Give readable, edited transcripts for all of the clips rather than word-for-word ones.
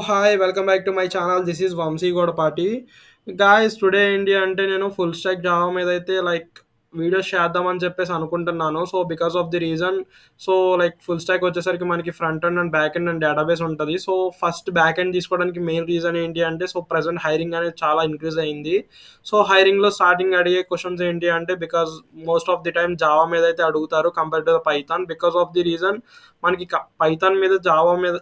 Hi welcome back to my channel. This is Vamshi Godapati. Guys, today ఏంటి అంటే నేను full stack Java మీద అయితే వీడియోస్ చేద్దామని చెప్పేసి అనుకుంటున్నాను. So because of the reason, so full stock వచ్చేసరికి మనకి front end and back end and database ఉంటుంది. సో ఫస్ట్ బ్యాక్ ఎండ్ తీసుకోవడానికి మెయిన్ రీజన్ ఏంటి అంటే, సో ప్రజెంట్ హైరింగ్ అనేది చాలా ఇంక్రీజ్ అయింది. సో హైరింగ్లో స్టార్టింగ్ అడిగే క్వశ్చన్స్ ఏంటి అంటే, because most of the time Java మీద అయితే అడుగుతారు compare to the Python. Because of the reason, మనకి పైథాన్ మీద జావా మీద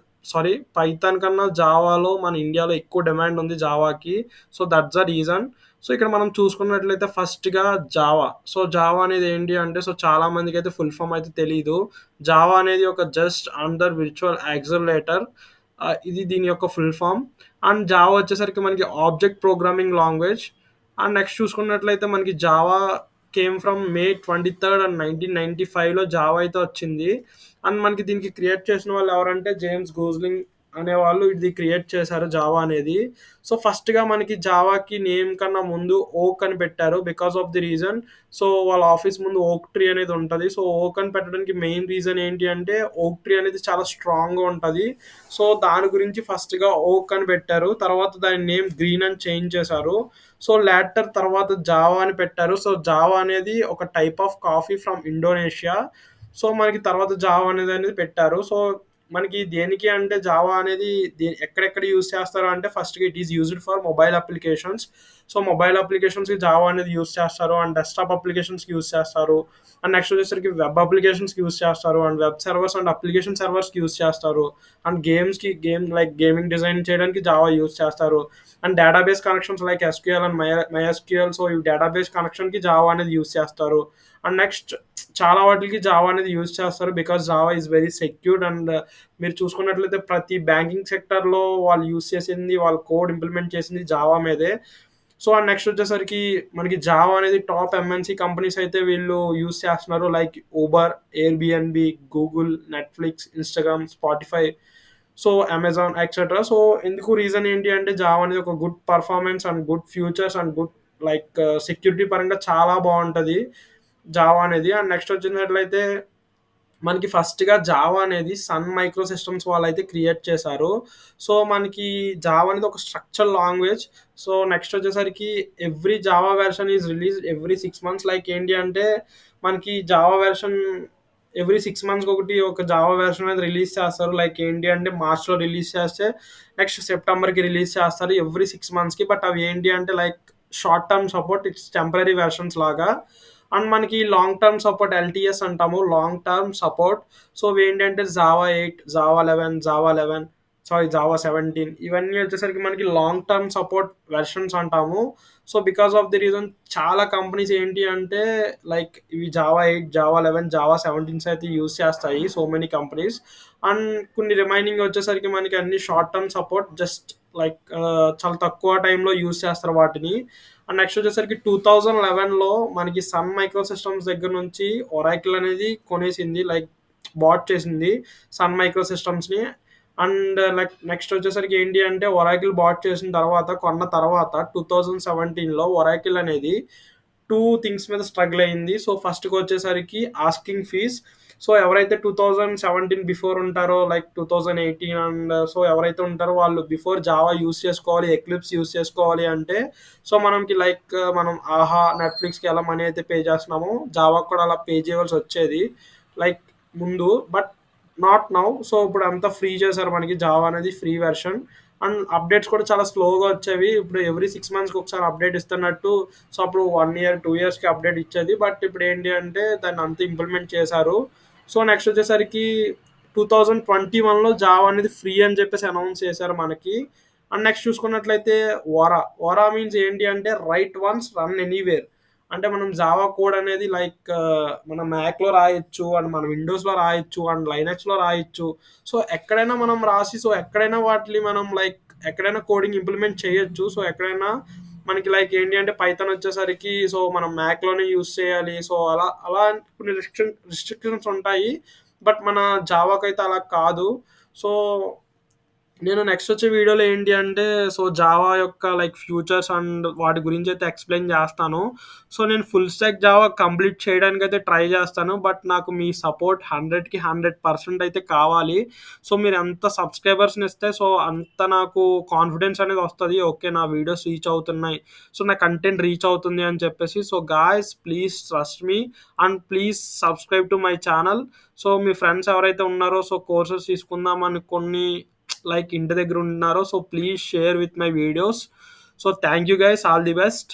పైథాన్ కన్నా జావాలో మన ఇండియాలో ఎక్కువ డిమాండ్ ఉంది జావాకి. So that's the reason. So ఇక్కడ మనం చూసుకున్నట్లయితే ఫస్ట్‌గా జావా. సో జావా అనేది ఏంటి అంటే, సో చాలా మందికైతే ఫుల్ ఫామ్ అయితే తెలీదు. జావా అనేది ఒక జస్ట్ అనదర్ విర్చువల్ యాక్సిలరేటర్. ఇది దీని యొక్క ఫుల్ ఫామ్. అండ్ జావా వచ్చేసరికి మనకి object programming language. And next చూసుకున్నట్లయితే మనకి Java came from May 23 and 1995లో జావా అయితే వచ్చింది. అండ్ మనకి దీనికి క్రియేట్ చేసిన వాళ్ళు ఎవరంటే జేమ్స్ గోస్లింగ్ అనేవాళ్ళు ఇది క్రియేట్ చేశారు జావా అనేది. సో ఫస్ట్‌గా మనకి జావాకి నేమ్ కన్నా ముందు ఓక్ అని పెట్టారు. Because of the reason, so వాళ్ళ ఆఫీస్ ముందు ఓక్ ట్రీ అనేది ఉంటది. సో ఓక్ అని పెట్టడానికి మెయిన్ రీజన్ ఏంటి అంటే, ఓక్ ట్రీ అనేది చాలా స్ట్రాంగ్‌గా ఉంటది. సో దాని గురించి ఫస్ట్‌గా ఓక్ అని పెట్టారు. తర్వాత దాని నేమ్ గ్రీన్ అని చేంజ్ చేశారు. సో లేటర్ తర్వాత జావా అని పెట్టారు. సో జావా అనేది ఒక type of coffee from Indonesia. So మనకి తర్వాత జావా అనేది పెట్టారు. సో మనకి దేనికి అంటే జావా అనేది ఎక్కడెక్కడ యూజ్ చేస్తారు అంటే, ఫస్ట్‌గా it is used for mobile applications. So mobile అప్లికేషన్స్‌కి జావా అనేది యూజ్ చేస్తారు. అండ్ డెస్క్‌టాప్ అప్లికేషన్స్‌కి యూజ్ చేస్తారు. అండ్ నెక్స్ట్ వచ్చేసరికి వెబ్ అప్లికేషన్స్‌కి యూజ్ చేస్తారు. And web servers and application సర్వర్స్‌కి యూజ్ చేస్తారు. అండ్ గేమింగ్ డిజైన్ చేయడానికి జావా యూజ్ చేస్తారు. And database connections like SQL and MySQL. So ఈ డేటాబేస్ కనెక్షన్‌కి జావా అనేది యూజ్ చేస్తారు. అండ్ నెక్స్ట్ చాలా వాటికి జావా అనేది యూజ్ చేస్తారు. Because Java is very secured. And మీరు చూసుకున్నట్లయితే ప్రతి బ్యాంకింగ్ సెక్టర్‌లో వాళ్ళు యూజ్ చేసింది, వాళ్ళ కోడ్ ఇంప్లిమెంట్ చేసింది జావా మీదే. సో అండ్ నెక్స్ట్ వచ్చేసరికి మనకి జావా అనేది టాప్ ఎంఎన్‌సి కంపెనీస్ అయితే వీళ్ళు యూజ్ చేస్తున్నారు. Like Uber, Airbnb, Google, Netflix, Instagram, Spotify, so Amazon etcetera. So ఎందుకు రీజన్ ఏంటి అంటే, జావా అనేది ఒక good performance and good futures and good security పరంగా చాలా బావుంటది జావా అనేది. అండ్ నెక్స్ట్ వచ్చినట్లయితే మనకి ఫస్ట్‌గా జావా అనేది సన్ మైక్రో సిస్టమ్స్ వాళ్ళైతే క్రియేట్ చేశారు. సో మనకి జావా అనేది ఒక స్ట్రక్చర్డ్ లాంగ్వేజ్. సో నెక్స్ట్ వచ్చేసరికి every Java version is released every 6 months. Like ఏంటి అంటే, మనకి జావా వెర్షన్ ఎవ్రీ 6 మంత్స్‌కి ఒక జావా వెర్షన్ అనేది రిలీజ్ చేస్తారు. లైక్ ఏంటి అంటే, మార్చ్‌లో రిలీజ్ చేస్తే నెక్స్ట్ సెప్టెంబర్‌కి రిలీజ్ చేస్తారు ఎవ్రీ 6 మంత్స్‌కి. బట్ అవి ఏంటి అంటే, short term support, it's temporary versions లాగా. అండ్ మనకి లాంగ్ టర్మ్ సపోర్ట్ ఎల్టీఎస్ అంటాము. Long term support. సో ఇవేంటంటే జావా 8, జావా 11 జావా 17 ఇవన్నీ వచ్చేసరికి మనకి లాంగ్ టర్మ్ సపోర్ట్ వెర్షన్స్ అంటాము. So because of the reason చాలా కంపెనీస్ ఏంటి అంటే, ఇవి జావా 8, జావా 11, జావా 17 అయితే యూజ్ చేస్తాయి సో మెనీ కంపెనీస్. అండ్ కొన్ని రిమైనింగ్ వచ్చేసరికి మనకి అన్ని షార్ట్ టర్మ్ సపోర్ట్, జస్ట్ చాలా తక్కువ టైంలో యూజ్ చేస్తారు వాటిని. అండ్ నెక్స్ట్ వచ్చేసరికి 2011లో మనకి సన్ మైక్రో సిస్టమ్స్ దగ్గర నుంచి ఒరాకిల్ అనేది కొనేసింది, బాట్ చేసింది సన్ మైక్రో సిస్టమ్స్‌ని. అండ్ నెక్స్ట్ వచ్చేసరికి ఏంటి అంటే, ఒరాకిల్ బాట్ చేసిన తర్వాత, కొన్న తర్వాత 2017లో ఒరాకిల్ అనేది 2 థింగ్స్ మీద స్ట్రగుల్ అయింది. సో ఫస్ట్‌కొచ్చేసరికి ఆస్కింగ్ ఫీస్. సో ఎవరైతే 2017 బిఫోర్ ఉంటారో, 2018 అండ్ సో ఎవరైతే ఉంటారో వాళ్ళు బిఫోర్ జావా యూజ్ చేసుకోవాలి, ఎక్లిప్స్ యూజ్ చేసుకోవాలి అంటే, సో మనం ఆహా, నెట్‌ఫ్లిక్స్‌కి ఎలా మనీ అయితే పే చేస్తున్నామో జావాకి కూడా అలా పే చేయవలసొచ్చేది లైక్ ముందు. But not now. సో ఇప్పుడంతా ఫ్రీ చేశారు మనకి జావా అనేది ఫ్రీ వెర్షన్. అండ్ అప్డేట్స్ కూడా చాలా స్లోగా వచ్చేవి. ఇప్పుడు ఎవ్రీ 6 మంత్స్‌కి ఒకసారి అప్డేట్ ఇస్తున్నట్టు. సో అప్పుడు 1 ఇయర్, 2 ఇయర్స్‌కి అప్డేట్ ఇచ్చేది. బట్ ఇప్పుడు ఏంటి అంటే, దాన్ని అంతా ఇంప్లిమెంట్ చేశారు. సో నెక్స్ట్ వచ్చేసరికి 2021లో జావా అనేది ఫ్రీ అని చెప్పేసి అనౌన్స్ చేశారు మనకి. అండ్ నెక్స్ట్ చూసుకున్నట్లయితే వోరా మీన్స్ ఏంటి అంటే, రైట్ వన్స్ రన్ ఎనీవేర్. అంటే మనం జావా కోడ్ అనేది మన మ్యాక్‌లో రాయొచ్చు, అండ్ మన విండోస్‌లో రాయొచ్చు, అండ్ లైనక్స్‌లో రాయొచ్చు. సో ఎక్కడైనా మనం రాసి, సో ఎక్కడైనా వాటిని మనం ఎక్కడైనా కోడింగ్ ఇంప్లిమెంట్ చేయొచ్చు. సో ఎక్కడైనా మనకి ఏంటి అంటే, పైథాన్ వచ్చేసరికి సో మనం మ్యాక్‌లోనే యూజ్ చేయాలి. సో అలా కొన్ని రిస్ట్రిక్షన్స్ ఉంటాయి. బట్ మన జావాకైతే అలా కాదు. సో నేను నెక్స్ట్ వచ్చే వీడియోలో ఏంటి అంటే, సో జావా యొక్క ఫ్యూచర్స్ అండ్ వాటి గురించి అయితే ఎక్స్‌ప్లెయిన్ చేస్తాను. సో నేను ఫుల్ స్టాక్ జావా కంప్లీట్ చేయడానికైతే ట్రై చేస్తాను. బట్ నాకు మీ సపోర్ట్ 100కి 100% అయితే కావాలి. సో మీరు ఎంత సబ్‌స్క్రైబర్స్‌నిస్తే సో అంత నాకు కాన్ఫిడెన్స్ అనేది వస్తది. ఓకే. నా వీడియోస్ రీచ్ అవుతున్నాయి. సో నా కంటెంట్ రీచ్ అవుతుంది అని చెప్పేసి. So guys please trust me and please subscribe to my channel. So me friends ఎవరైతే ఉన్నారో సో కోర్సెస్ తీసుకుందామని కొన్ని ఇంటి దగ్గర ఉంటున్నారో so please share with my videos. So thank you guys, all the best.